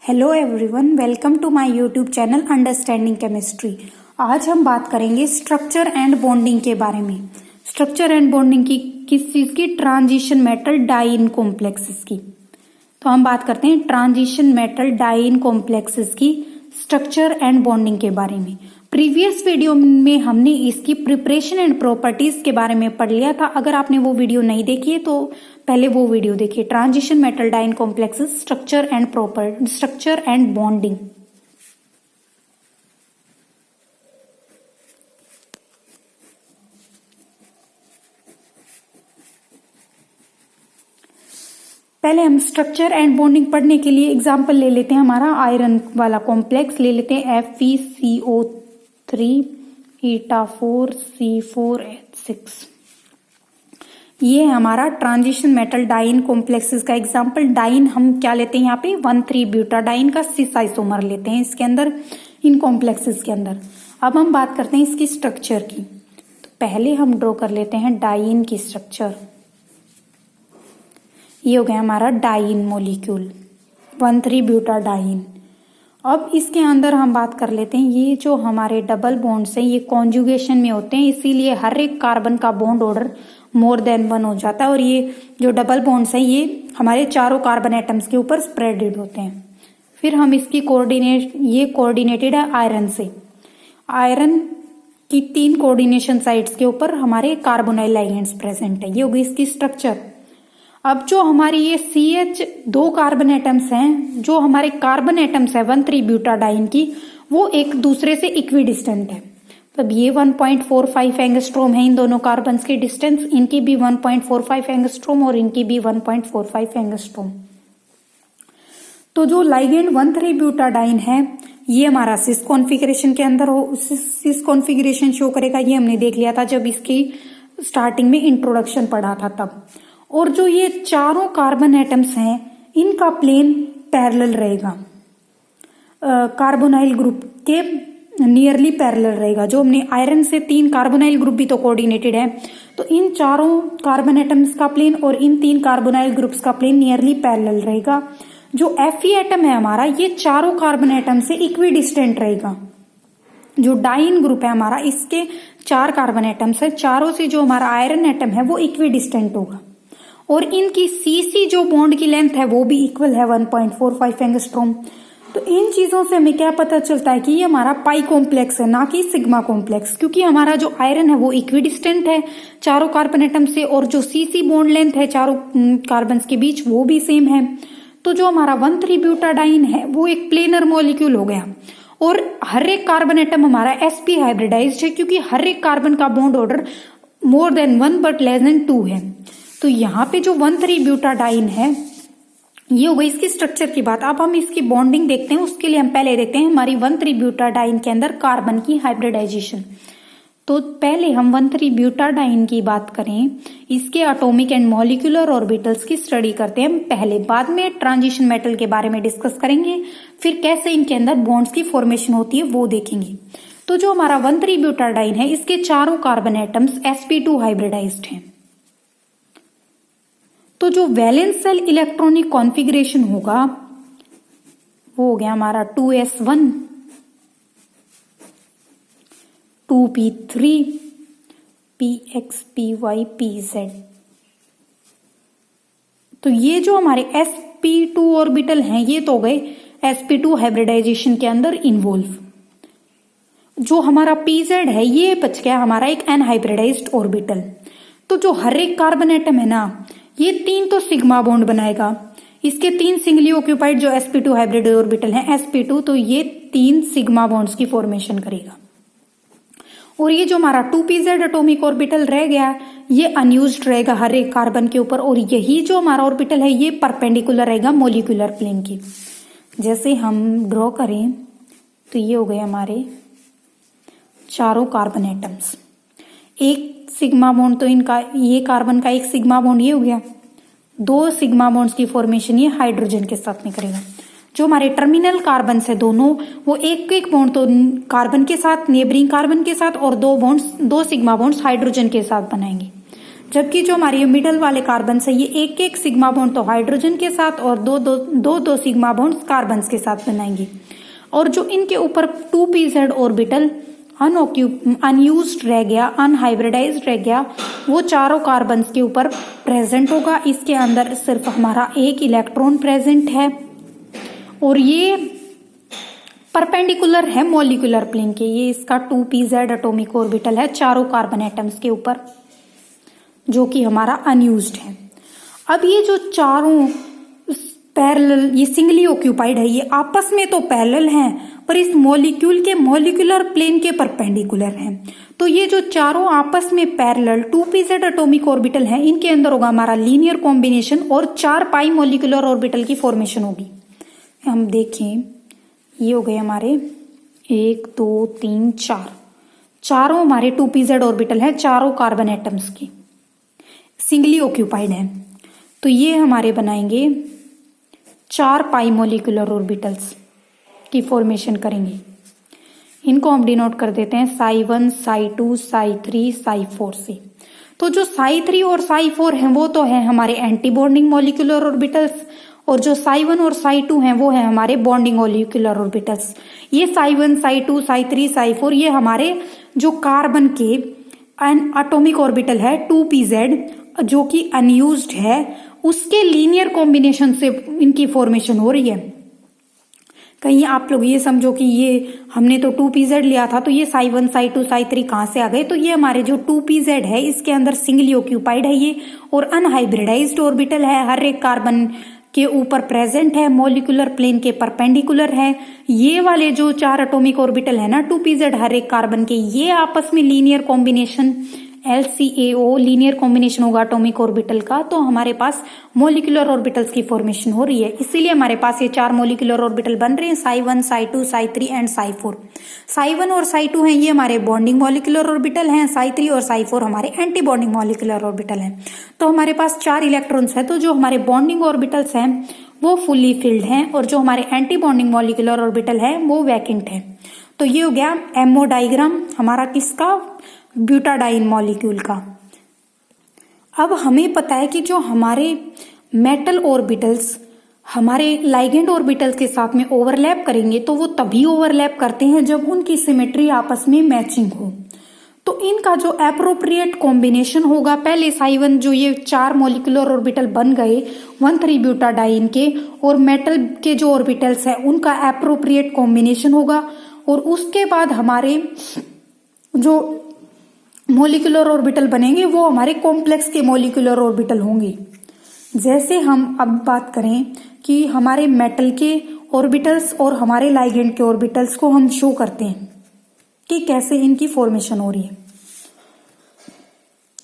Hello everyone, welcome to my YouTube channel understanding chemistry. आज हम बात करेंगे स्ट्रक्चर एंड बॉन्डिंग के बारे में। स्ट्रक्चर एंड बॉन्डिंग की किस चीज की? ट्रांजिशन मेटल डाइइन कॉम्प्लेक्सेस की। तो हम बात करते हैं ट्रांजिशन मेटल डाइइन कॉम्प्लेक्सेस की स्ट्रक्चर एंड बॉन्डिंग के बारे में। प्रीवियस वीडियो में हमने इसकी प्रिपरेशन एंड प्रॉपर्टीज के बारे में पढ़ लिया था। अगर आपने वो वीडियो नहीं देखी है तो पहले वो वीडियो देखिए। Transition metal diene complexes structure and bonding. पहले हम स्ट्रक्चर एंड बॉन्डिंग पढ़ने के लिए एग्जांपल ले लेते हैं। हमारा आयरन वाला कॉम्प्लेक्स ले लेते हैं, FeCO3 η4C4H6। ये है हमारा ट्रांजिशन मेटल डाइइन कॉम्प्लेक्सेस का एग्जांपल। डाइइन हम क्या लेते हैं यहाँ पे? 1,3-ब्यूटाडाइन का सिस आइसोमर लेते हैं इसके अंदर, इन कॉम्प्लेक्सेस के अंदर। अब हम बात करते हैं इसकी स्ट्रक्चर की। तो पहले हम ड्रॉ कर लेते हैं डाइइन की स्ट्रक्चर। ये हो गया हमारा डाइइन मॉलिक्यूल 1,3-ब्यूटाडाइन। अब इसके अंदर हम बात कर लेते हैं, ये जो हमारे डबल बॉन्ड्स हैं ये कॉन्जुगेशन में होते हैं, इसीलिए हर एक कार्बन का बॉन्ड ऑर्डर मोर देन 1 हो जाता है। और ये जो डबल बॉन्ड्स हैं ये हमारे चारों कार्बन एटम्स के ऊपर स्प्रेडेड होते हैं। फिर हम इसकी कोऑर्डिनेटेड है आयरन से। आयरन की 3 कोऑर्डिनेशन साइड्स के ऊपर हमारे कार्बोनाइल लिगेंड्स प्रेजेंट है। ये होगी इसकी स्ट्रक्चर। अब जो हमारी ये CH 2 कार्बन एटम्स हैं, जो हमारे कार्बन एटम्स है 1,3-ब्यूटाडाइन की, वो एक दूसरे से इक्विडिस्टेंट है। तब ये 1.45 एंगस्ट्रोम है इन दोनों कार्बन्स की डिस्टेंस, इनकी भी 1.45 एंगस्ट्रोम और इनकी भी 1.45 एंगस्ट्रोम। तो जो लाइगेंड 1,3-ब्यूटाडाइन है ये हमारा सिस कॉन्फ़िगरेशन के अंदर हो, सिस कॉन्फ़िगरेशन शो करेगा। ये हमने देख लिया था जब इसकी स्टार्टिंग में इंट्रोडक्शन पढ़ा था तब। और जो ये चारों कार्बन एटम्स हैं इनका प्लेन पैरेलल रहेगा, कार्बोनाइल ग्रुप के नियरली पैरेलल रहेगा। जो हमने आयरन से 3 कार्बोनाइल ग्रुप भी तो कोऑर्डिनेटेड है, तो इन चारों कार्बन एटम्स का प्लेन और इन 3 कार्बोनाइल ग्रुप्स का प्लेन नियरली पैरेलल रहेगा। जो Fe एटम है हमारा ये चारों कार्बन एटम से इक्विडिस्टेंट रहेगा। जो डाइइन ग्रुप है हमारा, इसके 4 कार्बन एटम्स है, चारों से जो हमारा आयरन एटम है वो इक्विडिस्टेंट होगा। और इनकी CC जो बॉन्ड की लेंथ है वो भी इक्वल है 1.45 एंगस्ट्रोम। तो इन चीजों से हमें क्या पता चलता है कि ये हमारा पाई कॉम्प्लेक्स है, ना कि सिग्मा कॉम्प्लेक्स, क्योंकि हमारा जो आयरन है वो इक्विडिस्टेंट है चारों कार्बन एटम से, और जो CC बॉन्ड लेंथ है चारों कार्बन के बीच वो भी सेम है। तो जो हमारा 1,3-ब्यूटाडाइन है वो एक प्लेनर मॉलिक्यूल हो गया। और हर एक कार्बन एटम हमारा sp हाइब्रिडाइज्ड है, क्योंकि हर एक कार्बन का bond order more than 1 but less than 2 है। तो यहाँ पे जो 1,3-ब्यूटाडाइन है ये हो गई इसकी स्ट्रक्चर की बात। अब हम इसकी बॉन्डिंग देखते हैं। उसके लिए हम पहले देखते हैं हमारी 1,3-ब्यूटाडाइन के अंदर कार्बन की हाइब्रिडाइजेशन। तो पहले हम 1,3-ब्यूटाडाइन की बात करें, इसके एटॉमिक एंड मॉलिक्यूलर ऑर्बिटल्स की स्टडी करते हैं हम पहले। बाद में ट्रांजिशन मेटल के बारे में डिस्कस करेंगे, फिर कैसे इनके अंदर बॉन्ड्स की फॉर्मेशन होती है वो देखेंगे। तो जो हमारा 1,3-ब्यूटाडाइन है इसके चारों कार्बन एटम्स sp2 हाइब्रिडाइज्ड हैं। तो जो वैलेंस सेल इलेक्ट्रॉनिक कॉन्फ़िगरेशन होगा वो हो गया हमारा 2s1 2p3 px py pz। तो ये जो हमारे sp2 ऑर्बिटल हैं ये तो गए sp2 हाइब्रिडाइजेशन के अंदर इन्वॉल्व। जो हमारा pz है ये बच गया हमारा एक अनहाइब्रिडाइज्ड ऑर्बिटल। तो जो हर एक कार्बन एटम है ना ये 3 तो सिग्मा बॉन्ड बनाएगा, इसके 3 सिंगली ऑक्यूपाइड जो sp2 हाइब्रिड ऑर्बिटल है sp2, तो ये 3 सिग्मा बॉन्ड्स की फॉर्मेशन करेगा। और ये जो हमारा 2pz एटॉमिक ऑर्बिटल रह गया ये अनयूज्ड रहेगा हर एक कार्बन के ऊपर, और यही जो हमारा ऑर्बिटल है ये परपेंडिकुलर रहेगा मोलिकुलर प्लेन की। जैसे हम ड्रॉ करें तो ये हो गए हमारे चारों कार्बन एटम्स। एक सिग्मा बॉन्ड तो इनका, ये कार्बन का एक सिग्मा बॉन्ड ये हो गया, 2 सिग्मा बॉन्ड्स की फॉर्मेशन ये हाइड्रोजन के साथ में करेगा। जो हमारे टर्मिनल कार्बन है दोनों वो एक एक बॉन्ड तो कार्बन के साथ, नेबरिंग कार्बन के साथ, और 2 सिग्मा बॉन्ड्स हाइड्रोजन के साथ बनाएंगे। जबकि जो हमारे मिडल वाले कार्बन है ये एक एक सिग्मा बॉन्ड तो हाइड्रोजन के साथ और दो सिग्मा बॉन्ड कार्बन के साथ बनाएंगे। और जो इनके ऊपर 2pz ऑर्बिटल अनयूज्ड रह गया, अनहाइब्रिडाइज्ड रह गया, वो चारों कार्बन के ऊपर प्रेजेंट होगा। इसके अंदर सिर्फ हमारा एक इलेक्ट्रॉन प्रेजेंट है और ये परपेंडिकुलर है मॉलिक्यूलर प्लेन के। ये इसका 2pz एटॉमिक ऑर्बिटल है चारों कार्बन एटम्स के ऊपर, जो कि हमारा अनयूज्ड है। अब ये जो चारों पैरेलल, ये सिंगली ऑक्यूपाइड है, ये आपस में तो पैरेलल हैं पर इस मॉलिक्यूल के मॉलिक्यूलर प्लेन के परपेंडिकुलर हैं। तो ये जो चारों आपस में पैरेलल 2pz एटॉमिक ऑर्बिटल हैं, इनके अंदर होगा हमारा लीनियर कॉम्बिनेशन और 4 पाई मॉलिक्यूलर ऑर्बिटल की फॉर्मेशन होगी। हम देखें, ये हो गए हमारे 1 2 3 4, चारों हमारे 2pz ऑर्बिटल हैं, चारों कार्बन एटम्स की सिंगली ऑक्यूपाइड हैं। तो ये हमारे बनाएंगे 4 पाई मॉलिक्यूलर ऑर्बिटल्स की फॉर्मेशन करेंगे। इनको हम डिनोट कर देते हैं psi1, psi2, psi3, psi4 से। तो जो psi3 और psi4 हैं वो तो है हमारे एंटी बॉन्डिंग मॉलिक्यूलर ऑर्बिटल्स, और जो psi1 और psi2 हैं वो है हमारे बॉन्डिंग मॉलिक्यूलर ऑर्बिटल्स। ये psi1, psi2, psi3, psi4 ये हमारे जो कार्बन के एटॉमिक ऑर्बिटल है 2pz जो कि अनयूज्ड है, उसके लीनियर कॉम्बिनेशन से इनकी फॉर्मेशन हो रही है। कहीं आप लोग ये समझो कि ये हमने तो 2pz लिया था, तो ये psi1, psi2, psi3 कहाँ से आ गए? तो ये हमारे जो 2pz है इसके अंदर सिंगली ऑक्यूपाइड है ये, और अनहाइब्रिडाइज्ड ऑर्बिटल है, हर एक कार्बन के ऊपर प्रेजेंट है, मॉलिक्यूलर प्लेन के परपेंडिकुलर है। ये वाले जो 4 एटॉमिक ऑर्बिटल है ना 2pz हर एक कार्बन के, ये आपस में linear combination LCAO linear combination होगा एटॉमिक ऑर्बिटल का, तो हमारे पास मॉलिक्यूलर ऑर्बिटल्स की फॉर्मेशन हो रही है। इसीलिए हमारे पास ये 4 मॉलिक्यूलर ऑर्बिटल बन रहे हैं, psi1, psi2, psi3 and psi4। psi1 और psi2 हैं ये हमारे बॉन्डिंग मॉलिक्यूलर ऑर्बिटल हैं, psi3 और psi4 हमारे एंटी बॉन्डिंग मॉलिक्यूलर ऑर्बिटल हैं। तो हमारे पास 4 इलेक्ट्रॉन्स हैं, तो जो हमारे बॉन्डिंग ऑर्बिटल्स हैं वो फुल्ली फिल्ड हैं, और जो हमारे एंटी बॉन्डिंग मॉलिक्यूलर ऑर्बिटल है वो वैकेंट है। तो ये हो गया एमओ डायग्राम हमारा किसका? ब्यूटाडाइन मॉलिक्यूल का। अब हमें पता है कि जो हमारे मेटल ऑर्बिटल्स हमारे लाइगेंड ऑर्बिटल्स के साथ में ओवरलैप करेंगे, तो वो तभी ओवरलैप करते हैं जब उनकी सिमेट्री आपस में मैचिंग हो। तो इनका जो एप्रोप्रिएट कॉम्बिनेशन होगा, पहले psi1 जो ये 4 मॉलिक्यूलर ऑर्बिटल बन गए 1,3 ब्यूटाडाइन के, और मेटल के जो ऑर्बिटल्स हैं उनका एप्रोप्रिएट कॉम्बिनेशन होगा, और उसके बाद हमारे जो मॉलिक्यूलर ऑर्बिटल बनेंगे वो हमारे कॉम्प्लेक्स के मॉलिक्यूलर ऑर्बिटल होंगे। जैसे हम अब बात करें कि हमारे मेटल के ऑर्बिटल्स और हमारे लाइगेंड के ऑर्बिटल्स को हम शो करते हैं कि कैसे इनकी फॉर्मेशन हो रही है।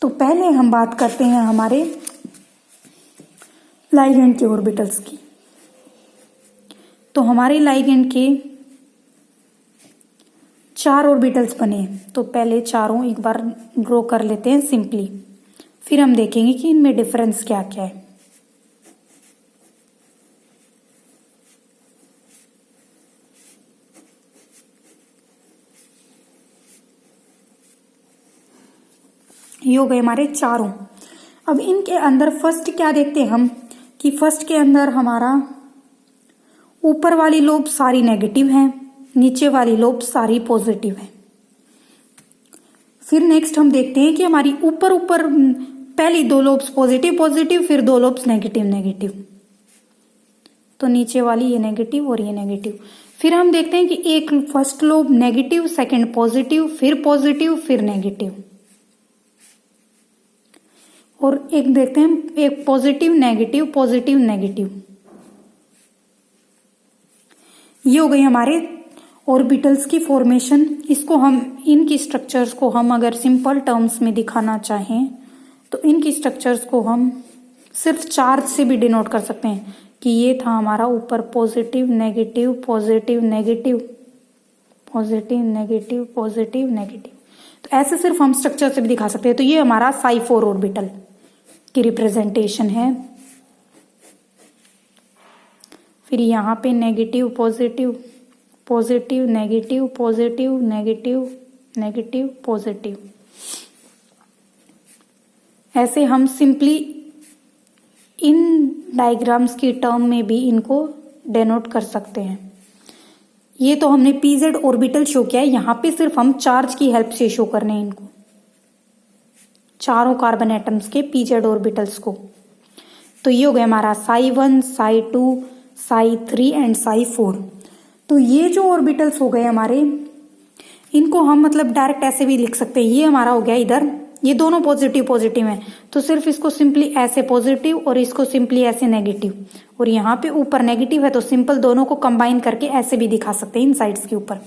तो पहले हम बात करते हैं हमारे लाइगेंड के ऑर्बिटल्स की। तो हमारे लाइगेंड के 4 ऑर्बिटल्स बने, तो पहले चारों एक बार ड्रॉ कर लेते हैं सिंपली, फिर हम देखेंगे कि इनमें डिफरेंस क्या क्या है। ये हो गए हमारे चारों। अब इनके अंदर फर्स्ट क्या देखते हैं हम कि फर्स्ट के अंदर हमारा ऊपर वाली लोब सारी नेगेटिव है, नीचे वाली लोब सारी पॉजिटिव है। फिर नेक्स्ट हम देखते हैं कि हमारी ऊपर पहली 2 लोब्स पॉजिटिव पॉजिटिव, फिर 2 लोब्स नेगेटिव नेगेटिव, तो नीचे वाली ये नेगेटिव और ये नेगेटिव। फिर हम देखते हैं कि एक first lobe negative, second positive, फिर नेगेटिव, और एक देखते हैं एक पॉजिटिव नेगेटिव। ये हो गई हमारे ऑर्बिटल्स की फॉर्मेशन। इसको हम इनकी स्ट्रक्चर्स को हम अगर सिंपल टर्म्स में दिखाना चाहें तो इनकी स्ट्रक्चर्स को हम सिर्फ चार्ज से भी डिनोट कर सकते हैं कि ये था हमारा ऊपर positive negative positive negative positive negative positive negative. तो ऐसे सिर्फ हम स्ट्रक्चर से भी दिखा सकते हैं। तो ये हमारा psi4 ऑर्बिटल की रिप्रेजेंटेशन है। फिर यहाँ पे negative positive positive negative positive negative negative positive. ऐसे हम सिंपली इन डायग्राम्स की टर्म में भी इनको डेनोट कर सकते हैं। ये तो हमने पीजेड ऑर्बिटल शो किया है, यहाँ पे सिर्फ हम चार्ज की हेल्प से शो करने हैं इनको, चारों कार्बन एटम्स के पीजेड ऑर्बिटल्स को। तो ये हो गया हमारा psi1, psi2, psi3 and psi4। तो ये जो ऑर्बिटल्स हो गए हमारे, इनको हम मतलब डायरेक्ट ऐसे भी लिख सकते हैं। ये हमारा हो गया इधर, ये दोनों पॉजिटिव पॉजिटिव हैं, तो सिर्फ इसको सिंपली ऐसे पॉजिटिव और इसको सिंपली ऐसे नेगेटिव, और यहाँ पे ऊपर नेगेटिव है तो सिंपल दोनों को कंबाइन करके ऐसे भी दिखा सकते हैं इन साइड्स के ऊपर।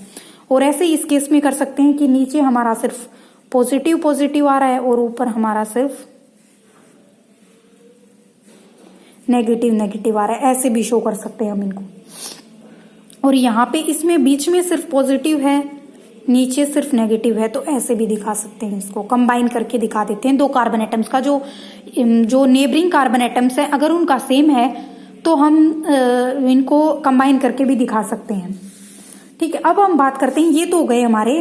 और ऐसे ही इस केस में कर सकते हैं कि नीचे हमारा सिर्फ पॉजिटिव पॉजिटिव आ रहा है और ऊपर हमारा सिर्फ नेगेटिव नेगेटिव आ रहा है, ऐसे भी शो कर सकते हैं हम इनको। और यहाँ पे इसमें बीच में सिर्फ पॉजिटिव है, नीचे सिर्फ नेगेटिव है, तो ऐसे भी दिखा सकते हैं, इसको कंबाइन करके दिखा देते हैं। दो कार्बन एटम्स का जो नेबरिंग कार्बन एटम्स है अगर उनका सेम है तो हम इनको कंबाइन करके भी दिखा सकते हैं। ठीक है, अब हम बात करते हैं, ये तो हो गए हमारे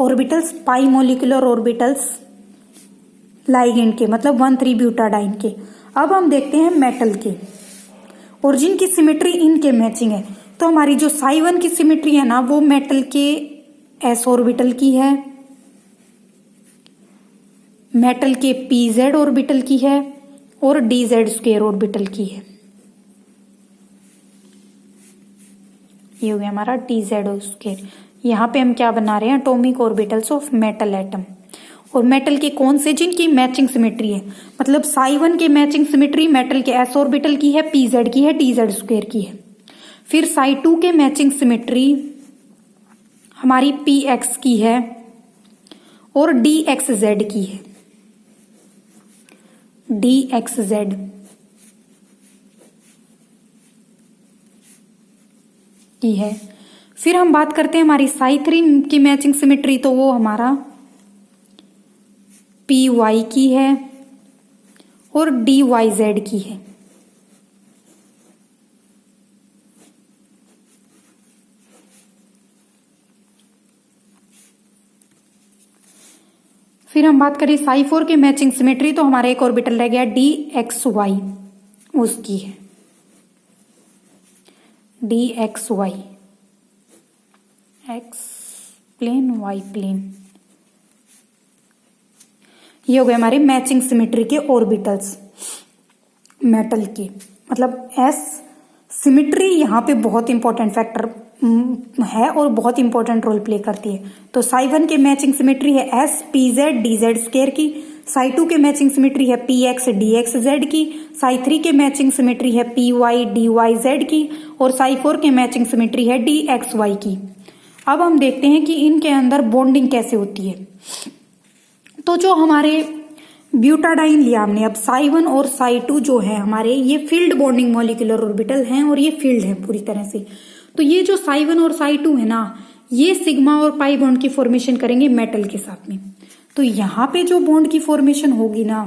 ऑर्बिटल्स, पाई मोलिकुलर ऑर्बिटल्स लाइगेंड के, मतलब 1,3 ब्यूटाडाइन के। अब हम देखते हैं मेटल के, और जिनकी सिमेट्री इनके मैचिंग है। तो हमारी जो psi1 की सिमेट्री है ना, वो मेटल के s ऑर्बिटल की है, मेटल के pz ऑर्बिटल की है, और dz स्क्वायर ऑर्बिटल की है। ये हो गया हमारा dz स्क्वायर। यहाँ पे हम क्या बना रहे हैं, atomic orbitals of metal atom. और मेटल के कौन से, जिनकी मैचिंग सिमेट्री है, मतलब psi1 के मैचिंग सिमेट्री मेटल के s ऑर्बिटल की है, pz की है, dz स्क्वायर की है। फिर psi2 के मैचिंग सिमेट्री हमारी px की है और dxz की है, dxz की है। फिर हम बात करते हैं हमारी psi3 की मैचिंग सिमेट्री, तो वो हमारा py की है और dyz की है। फिर हम बात करें psi4 के मैचिंग सिमेट्री, तो हमारा एक ऑर्बिटल रह गया dxy, उसकी है dxy, x plane y plane. ये हो गए हमारे मैचिंग सिमेट्री के ऑर्बिटल्स मेटल के। मतलब s सिमेट्री यहाँ पे बहुत इंपॉर्टेंट फैक्टर है और बहुत इंपॉर्टेंट रोल प्ले करती है। तो psi1 के मैचिंग सिमेट्री है s pz dz स्क्वायर की, psi2 के मैचिंग सिमेट्री है px dxz की, psi3 के मैचिंग सिमेट्री है py dyz की, और psi4 के मैचिंग सिमेट्री है dxy की। अब हम देखते हैं कि इनके अंदर बॉन्डिंग कैसे होती है। तो जो हमारे ब्यूटाडाइन लिया हमने, अब psi1 और psi2 जो है हमारे, ये फील्ड बॉन्डिंग मॉलिक्यूलर ऑर्बिटल हैं और ये फील्ड है पूरी तरह से। तो ये जो psi1 और psi2 है ना, ये सिग्मा और पाई बॉन्ड की फॉर्मेशन करेंगे मेटल के साथ में। तो यहाँ पे जो बॉन्ड की फॉर्मेशन होगी ना,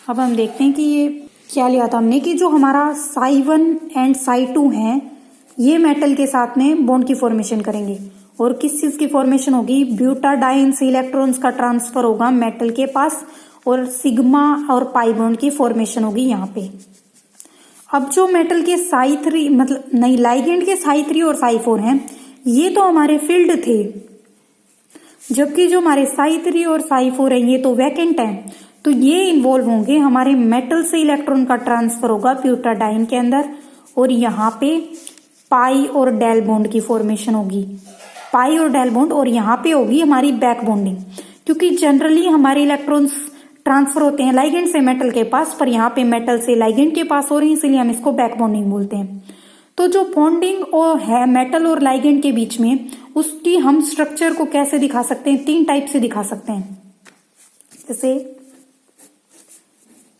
अब हम देखते हैं कि ये क्या लिया था हमने, कि जो हमारा psi1 एंड psi2 है ये मेटल के साथ में बॉन्ड की फॉर्मेशन करेंगे। और किस चीज की फॉर्मेशन होगी, ब्यूटाडाइन से इलेक्ट्रॉन्स का ट्रांसफर होगा मेटल के पास, और सिग्मा और पाई बॉन्ड की फॉर्मेशन होगी यहाँ पे। अब जो मेटल के psi3 मतलब नहीं, लाइगेंड के psi3 और psi4 हैं, ये तो हमारे फील्ड थे, जबकि जो हमारे psi3 और psi4 है ये तो वैकेंट है। तो ये इन्वॉल्व होंगे, हमारे मेटल से इलेक्ट्रॉन का ट्रांसफर होगा ब्यूटाडाइन के अंदर, और यहाँ पे पाई और डेल बॉन्ड की फॉर्मेशन होगी, पाई और डेल बॉन्ड। और यहाँ पे होगी हमारी बैक बॉन्डिंग, क्योंकि जनरली हमारे इलेक्ट्रॉन्स ट्रांसफर होते हैं लाइगेंड से मेटल के पास, पर यहाँ पे मेटल से लाइगेंड के पास हो रही है, इसलिए हम इसको बैक बॉन्डिंग बोलते हैं। तो जो बॉन्डिंग और है मेटल और लाइगेंड के बीच में, उसकी हम स्ट्रक्चर को कैसे दिखा सकते हैं, 3 टाइप से दिखा सकते हैं। जैसे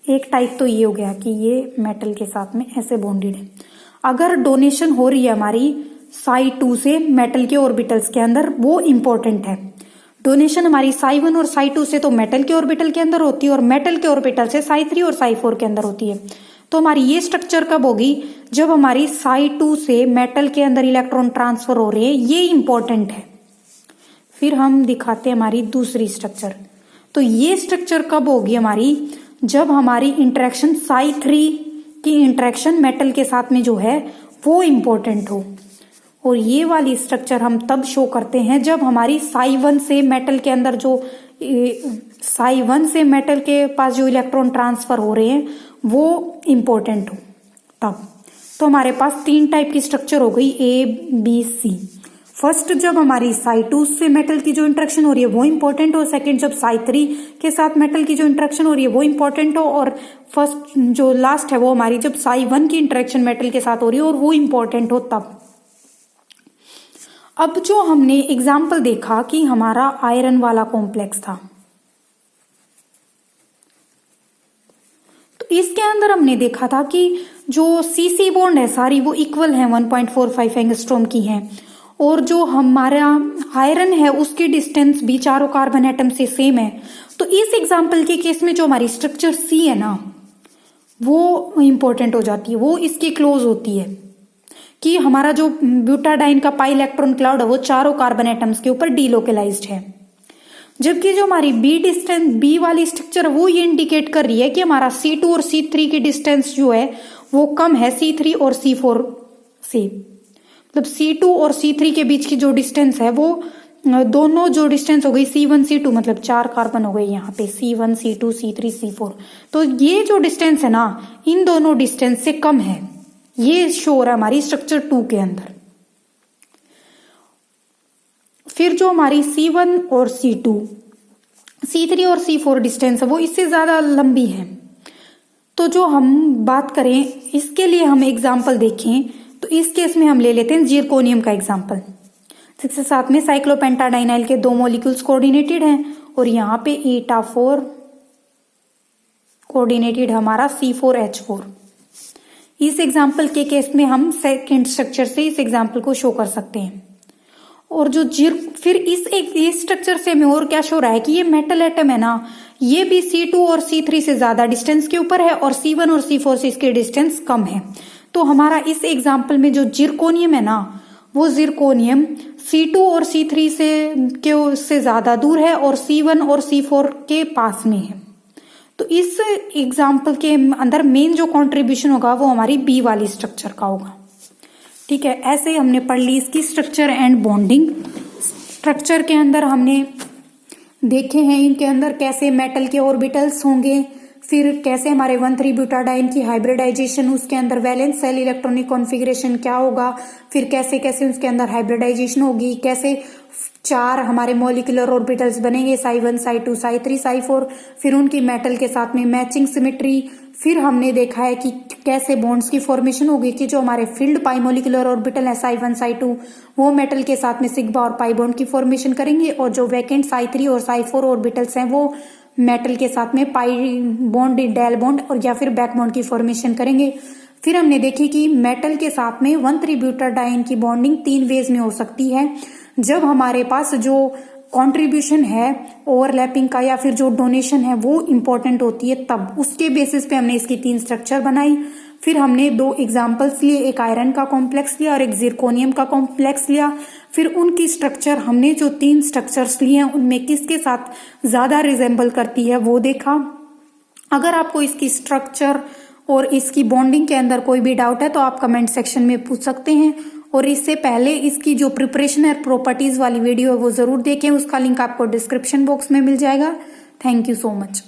एक टाइप तो ये हो गया कि ये मेटल के साथ में ऐसे बॉन्डेड है। अगर डोनेशन हो रही है हमारी psi2 से मेटल के ऑर्बिटल्स के अंदर, वो इंपॉर्टेंट है। डोनेशन हमारी psi1 और psi2 से तो मेटल के ऑर्बिटल के अंदर होती है, और मेटल के ऑर्बिटल से psi3 और psi4 के अंदर होती है। तो हमारी ये स्ट्रक्चर कब होगी, जब हमारी psi2 से मेटल के अंदर इलेक्ट्रॉन ट्रांसफर हो रहे हैं, ये इंपॉर्टेंट है। फिर हम दिखाते हैं हमारी दूसरी स्ट्रक्चर। तो ये स्ट्रक्चर कब होगी हमारी, जब हमारी इंटरेक्शन Psi3 की इंटरेक्शन मेटल के साथ में जो है वो इंपॉर्टेंट हो। और ये वाली स्ट्रक्चर हम तब शो करते हैं जब हमारी Psi1 से मेटल के अंदर जो Psi1 से मेटल के पास जो इलेक्ट्रॉन ट्रांसफर हो रहे हैं वो इंपॉर्टेंट हो तब। तो हमारे पास 3 टाइप की स्ट्रक्चर हो गई A B C। फर्स्ट जब हमारी Psi2 से मेटल की जो इंटरेक्शन हो रही है वो इंपॉर्टेंट हो, सेकंड जब Psi3 के साथ मेटल की जो इंटरेक्शन हो रही है वो इंपॉर्टेंट हो, और फर्स्ट जो लास्ट है वो हमारी जब Psi1 की इंटरेक्शन मेटल के साथ हो रही है और वो इंपॉर्टेंट हो तब। अब जो हमने एग्जाम्पल देखा कि हमारा आयरन वाला कॉम्प्लेक्स था, तो इसके अंदर हमने देखा था कि जो CC बॉन्ड है सारी वो इक्वल है 1.45 एंगस्ट्रॉम की है, और जो हमारा आयरन है उसकी डिस्टेंस भी चारों कार्बन एटम से सेम है। तो इस एग्जाम्पल के केस में जो हमारी स्ट्रक्चर C है ना वो इंपॉर्टेंट हो जाती है, वो इसकी क्लोज होती है कि हमारा जो ब्यूटाडाइन का पाई इलेक्ट्रॉन क्लाउड है वो चारों कार्बन एटम्स के ऊपर डीलोकलाइज्ड है। जबकि जो हमारी बी वाली स्ट्रक्चर वो ये इंडिकेट कर रही है कि हमारा C2 और C3 की डिस्टेंस जो है वो कम है C3 और C4 से। मतलब C2 और C3 के बीच की जो डिस्टेंस है वो दोनों जो डिस्टेंस हो गई C1 C2, मतलब 4 कार्बन हो गए यहाँ पे C1 C2 C3 C4। तो ये जो डिस्टेंस है ना इन दोनों डिस्टेंस से कम है, ये शो हो रहा है हमारी स्ट्रक्चर 2 के अंदर। फिर जो हमारी C1 और C2 C3 और C4 डिस्टेंस है वो इससे ज्यादा लंबी है। तो जो हम बात करें इसके लिए हम एग्जाम्पल देखें तो इस केस में हम ले लेते हैं जिरकोनियम का एग्जाम्पल। 6 से 7 में साइक्लोपेंटाडाइनाइल के 2 मॉलिक्यूल्स कोऑर्डिनेटेड हैं और यहाँ पे eta 4 कोऑर्डिनेटेड हमारा C4H4। इस एग्जाम्पल के केस में हम सेकेंड स्ट्रक्चर से इस एग्जाम्पल को शो कर सकते हैं। और जो फिर इस स्ट्रक्चर से हमें और क्या शो रहा है कि ये मेटल एटम है ना ये भी C2 और C3 से ज्यादा डिस्टेंस के ऊपर है और C1 और C4 से इसकी डिस्टेंस कम है। तो हमारा इस एग्जाम्पल में जो जिरकोनियम है ना वो जिरकोनियम C2 और C3 से ज्यादा दूर है और C1 और C4 के पास में है। तो इस एग्जाम्पल के अंदर मेन जो कंट्रीब्यूशन होगा वो हमारी बी वाली स्ट्रक्चर का होगा। ठीक है, ऐसे हमने पढ़ ली इसकी स्ट्रक्चर एंड बॉन्डिंग। स्ट्रक्चर के अंदर हमने देखे हैं इनके अंदर कैसे मेटल के ऑर्बिटल्स होंगे, फिर कैसे हमारे 1,3 ब्यूटाडाइन की हाइब्रिडाइजेशन, उसके अंदर वैलेंस सेल इलेक्ट्रॉनिक कॉन्फ़िगरेशन क्या होगा, फिर कैसे कैसे उसके अंदर हाइब्रिडाइजेशन होगी, कैसे 4 हमारे मॉलिक्यूलर ऑर्बिटल्स बनेंगे Psi1 Psi2 Psi3 Psi4, फिर उनकी मेटल के साथ में मैचिंग सिमेट्री। फिर हमने देखा है कि कैसे बॉन्ड्स की फॉर्मेशन होगी कि जो हमारे फील्ड पाई मॉलिक्यूलर ऑर्बिटल है Psi1 Psi2 वो मेटल के साथ में सिग्मा और पाई बॉन्ड की फॉर्मेशन करेंगे, और जो वैकेंट Psi3 और Psi4 ऑर्बिटल्स हैं वो मेटल के साथ में पाई बॉन्ड डेल बॉन्ड और या फिर बैक बॉन्ड की फॉर्मेशन करेंगे। फिर हमने देखी कि मेटल के साथ में 1,3 ब्यूटाडाइन की बॉन्डिंग 3 वेज में हो सकती है। जब हमारे पास जो कंट्रीब्यूशन है ओवरलैपिंग का या फिर जो डोनेशन है वो इंपॉर्टेंट होती है, तब उसके बेसिस पे हमने इसकी 3 स्ट्रक्चर बनाई। फिर हमने 2 एग्जाम्पल्स लिए, एक आयरन का कॉम्प्लेक्स लिया और एक जिरकोनियम का कॉम्प्लेक्स लिया। फिर उनकी स्ट्रक्चर हमने जो 3 स्ट्रक्चर्स लिए हैं उनमें किसके साथ ज्यादा रिजेंबल करती है वो देखा। अगर आपको इसकी स्ट्रक्चर और इसकी बॉन्डिंग के अंदर कोई भी डाउट है तो आप कमेंट सेक्शन में पूछ सकते हैं, और इससे पहले इसकी जो प्रिपरेशन है प्रॉपर्टीज वाली वीडियो है वो जरूर देखें, उसका लिंक आपको डिस्क्रिप्शन बॉक्स में मिल जाएगा। Thank you so much.